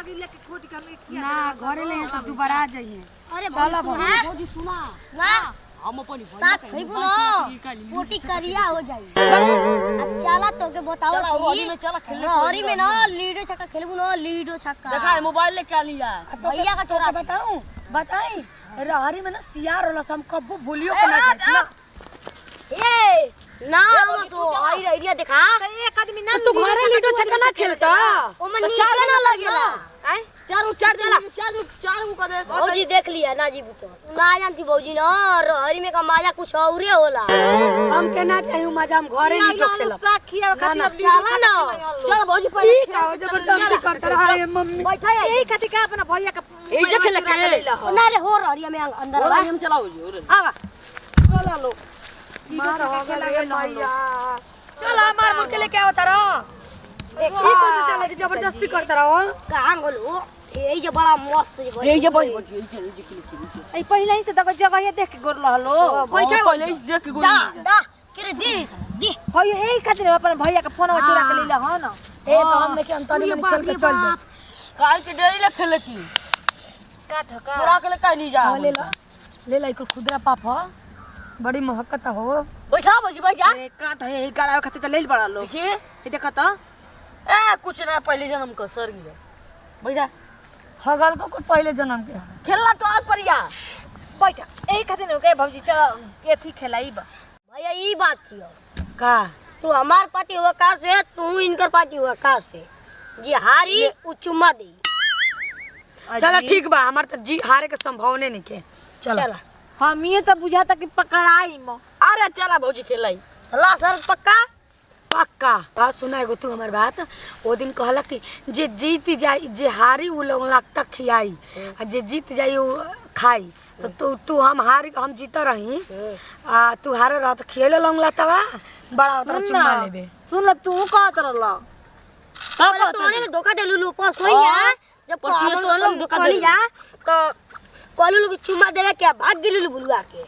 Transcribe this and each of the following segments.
लगी लेके खोट के में किया ना घरे ले तो दोबारा आ जाइए। अरे चला भौजी सुना ना हम अपन साथ खइबू ना पोटी करिया हो जाई। चला तो के बताओ हरी में चला खेलने हरी में ना लीडो छक्का खेलबू ना लीडो छक्का। देखा मोबाइल ले क्या लिया भैया का छोरा बताऊं बताई रहरी में ना सियार होला हम कब्बू भूलियो के ना ए ना हम सो आई आइडिया देखा एक आदमी ना तू घरे लीडो छक्का ना खेलता ओ मन चला ना लगेला आय चारू चार चला चारू कर दे भौजी देख लिया ना जी तो ना जानती भौजी ना हरी में का मजा कुछ औरे होला। हम के ना चाहिए मजा हम घरे लीडो खेलब साखिया खातिर चला ना चल भौजी पहले ठीक है जबरदस्ती करता रहा है मम्मी बैठा है यही खातिर का अपना भैया का ए जे खेले के ना रे हो हरिया में अंदर बा हम चलाओ जी आवा चला लो मार हो गया भैया चल मार मुर के लेके आवता रहो एक ही को तो चला जबरदस्ती करता रहो कहां बोलो ए जे बड़ा मस्त जे ये भौजी ए पहले ही से देखो जगह देख के गोर लहलो बैठा पहले ही देख के गोर दा करे दे भैया यही खातिर अपन भैया का फोन चुरा के लेला ह ना ए तो हमने के अंतर में खेल के चल जा काल के डेरी ले खेले की का ठका चुरा के ले काई नहीं जा ले ला इको खुदरा पाप हो बड़ी महकत हो बैठा भौजी बैठा ए काट है गाड़ा खातिर त लेल बड़ा लो देखिए ये देखा त ए कुछ ना पहले जन्म का सर गिरा बैठा हगल को कुछ पहले जन्म के खेलना तो आज परिया बैठा यही खातिर के भौजी चल एथी खेलाई बा भैया ई बात थियो का तू हमार पार्टी हुआ का से तू इनकर पार्टी हुआ का से जी हारी उ चुम्मा दे। चला ठीक बा हमार त जी हारे के संभावने नहीं के चला हम ये तो बुझाता कि पकड़ाई म अरे चला भौजी खेलाई ला सर पक्का पक्का बात सुना एगो तू हमार बात वो दिन कहला कि जे जीत जाई जे हारी उ लोग लगता खियाई आ जे जीत जाई उ खाई तो तू हम जीता रही आ तू हारे रह तो खियले लंग लातवा बड़ा उतर चुम्मा लेबे सुन ल तू कहत रहला पहले तोने में धोखा देलू लो पस होइया जब हम लोग धोखा दे जा तो कॉल लोग चुम्मा देवे के भाग गेलू बुलवा के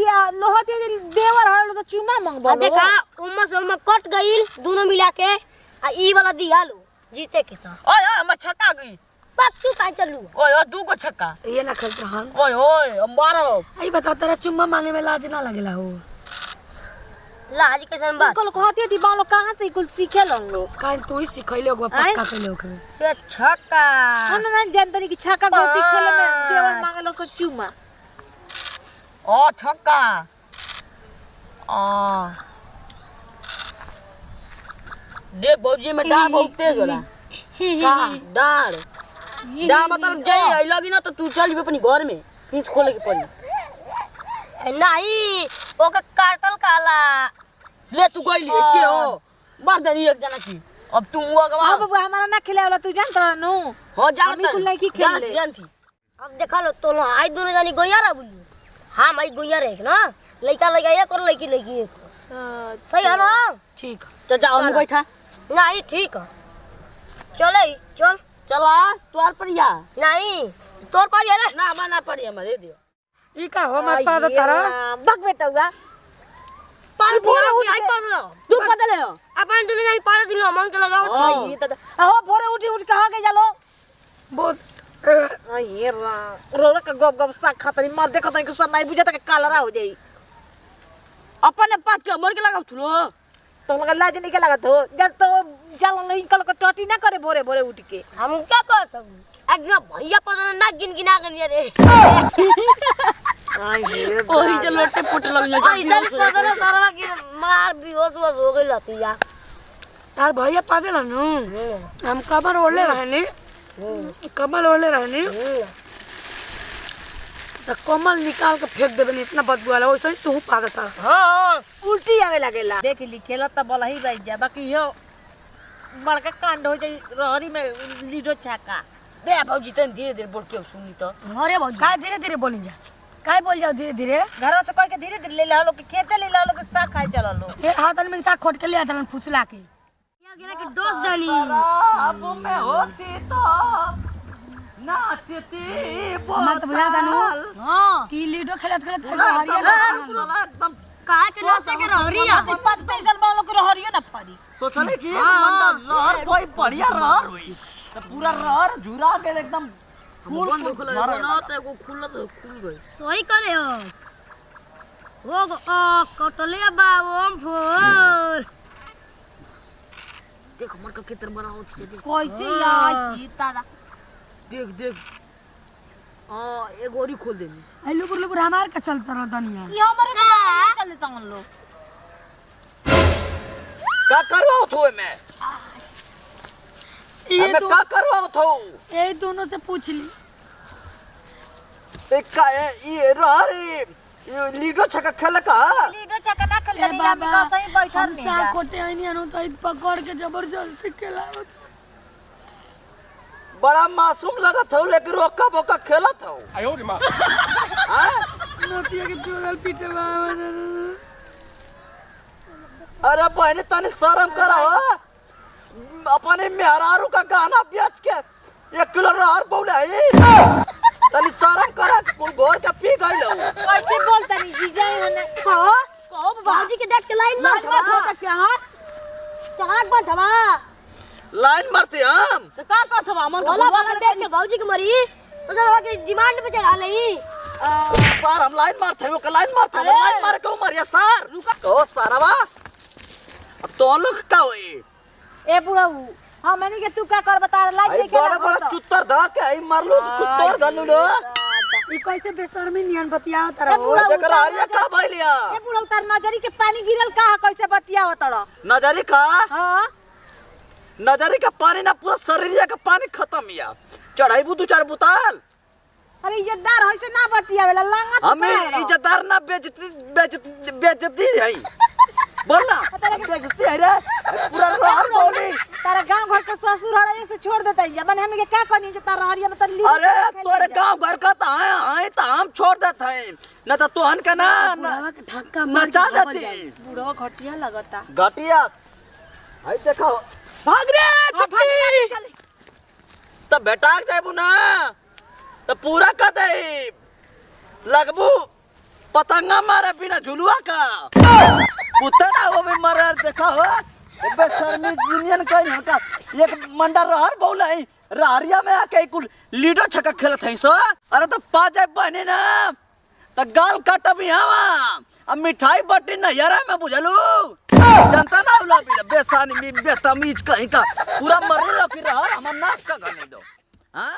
या लोहा दे देवर हड़लो तो चुमा मंगबो आ देखा उम्मा से उम्मा कट गइल दोनों मिला के आ ई वाला दिया लो जीते के तो ओए ओए हम छक्का गई बात तू का चलू ओए ओए दू को छक्का ये ना खेलते हम ओए ओए हम मारो आई बता तेरा चुम्मा मांगे में लाज ना लगेला हो लाज कैसन बात कल कहती थी बालो कहां से कुल सीखे लन लो काहे तू ही सिखैले होगा पक्का कैले होके ये छक्का हम ना जानतनी कि छक्का गोटी खेले में देवर मांगलो को चुमा ओ छक्का देख भौजी में डाल बहुत तेज होला का डाल डाल मतलब जई लगी ना तो तू चल अपनी घर में फीस खोले के पड़ी नहीं ओके काटल काला ले तू गइली के हो मार देनी एक जना की अब तू हुआ गवा अब बाबू हमारा ना खिलाए वाला तू जानत रह नु हो जानत हम कुल नहीं की खेले जानती अब देखा लो तो लो आई दोनों जानी गोइया रा बोली हां भाई गोइया रे ना लइका लइका एक और लइकी लइकी एक सही है ना ठीक तो जाओ हम बैठा नहीं ठीक है चले चल चला तोर परिया नहीं तोर पर रे ना माना पड़ी हमारे दियो ई का हो मत पा तारा बक बेटा हुआ पाल भोरे उठ आई पाल लो तू बदले हो अपन दुनिया जानी पाल दिलो मन के लगाओ ये तो हो भोरे उठी उठ कहां के जालो बहुत ये रोला का गप गप साग खातरी मार देखो तनी के सर नहीं बुझाता के कालरा हो जाई अपने पात के मर के लगाव थुलो तो लगा लाज नहीं के लागत हो जब तो चल नहीं कल को टटी ना करे भोरे भोरे उठ के हम क्या करत एकदम भैया पता ना गिन गिना के रे ओही जे लोटे पुट लग ऐसा पता ना सारा की मार बेहोश हो गई लतिया यार भैया पागल है नु हम कमर ओढ़ले रहनी कमल ओढ़ले रहनी तो कमल निकाल के फेंक देबे इतना बदबू वाला वैसे ही तू पागल था हां उल्टी आवे लागेला देख ली खेला त बोला ही बाई जा बाकी यो बड़का कांड हो जाई रहरी में लीडो छाका बे भौजी तन धीरे धीरे बोल के सुनी तो अरे भौजी का धीरे धीरे बोली जा काय बोल जाओ धीरे धीरे घर से कोई के धीरे धीरे ले ला लो के खेते ले ला लो के साग खाए चला लो ये हाथ में साग खोट के ले आता फुसला के क्या गिरा के दोस्त दनी अब मैं होती तो नाचती मत तो बुझा दानु हां की लीडो खेलत खेलत हरिया एकदम काहे के ना से के रहरिया पत्ते सल मानो के रहरियो ना पड़ी सोचले कि मंडा लहर कोई बढ़िया रहर तो पूरा रहर झुरा के एकदम फूल खुला ना तो एगो खुल गई सोई करे हो कटले बा ओम फूल देख हमर का कितर बनाओ देख कैसे यार तारा देख देख हां एगो और खोल देनी आई लुकुर हमार का चलता रह दनिया ये हमारे तो चल देता हम लोग का करवाओ थो मैं ये तो का करवाओ थो ये दोनों से पूछ ली एक का ये रहर ये लीडो छका खेल का लीडो चका ना खेल ए देनी बाबा हम का सही बैठल हम नहीं सा जा कोटे आईनी अनु तो पकड़ के जबरदस्ती खेलावत बड़ा मासूम लगत हो लेकिन रोका बोका खेलत हो आयो रे मां हां नोटिया के चोदल पीटे बाबा अरे बहनी तनी शर्म करो अपने मेहरारू का गाना बेच के 1 किलो रहर पौले तनी शर्म करा कुल घोर के पी गइल हो कैसे बोलता नहीं जीजा है हां कहो बाजी के देख के लाइन मार लाइन मार होता क्या हां चलाक बन धवा लाइन मारते हम तो का करत बा मन बोला बोला देख के बाबूजी के मरी सोचा बाबा के डिमांड पे चढ़ा लई सर हम लाइन मारते हो के लाइन मारते हो लाइन मार के मरिया सर ओ सरवा अब तो लोग का होई ए बुढ़ऊ हां मैंने के तू क्या कर बता लाइट आई देखे बड़ा बड़ा चुत्तर ध के आई मारलो कुत्तर गल्लू लो ई कैसे बेशर्मी नियन बतियावत रहो जकर हरिया का भइलिया ए बुढ़ऊ तार नजरी के पानी गिरल का कैसे बतियावत तड़ नजरी का हां नजरी का पानी ना पूरा शरीरिया का पानी खत्म या चढ़ाईबू 2-4 बोतल अरे इज्जतदार होइसे ना बतियावेला लांगा हमें इज्जतदार ना बेइज्जती है बोल ना बेइज्जती है रे पूरा रहर बोली तारा गांव घर के ससुर हड़े से छोड़ देता है मन हमें के क्या करनी जे तारा हरिया में त ली अरे तोरे गांव घर का त आए त हम छोड़ देत है न त तोहन के ना बुढ़ावा के धक्का मार नचा देती बुढ़वा घटिया लगता घटिया आई देखो भाग रे छुट्टी त बेटा जाबू ना त पूरा कर दे लगबू पतंगा मारे बिना झुलुआ का पुतना वो में मर देखा हो बे शर्मी यूनियन कहीं का एक मंडा रहर बोलाई रहरिया में आके कुल लीडो छक्का खेलत है सो अरे तो पा जाए बने ना त गाल काटबी हवा अब मिठाई बटी न यारा में बुझलू जनता ना उला बेसानी में बेतमीज कहीं का पूरा मर रहा फिर रहर हमर नाश का गने दो हां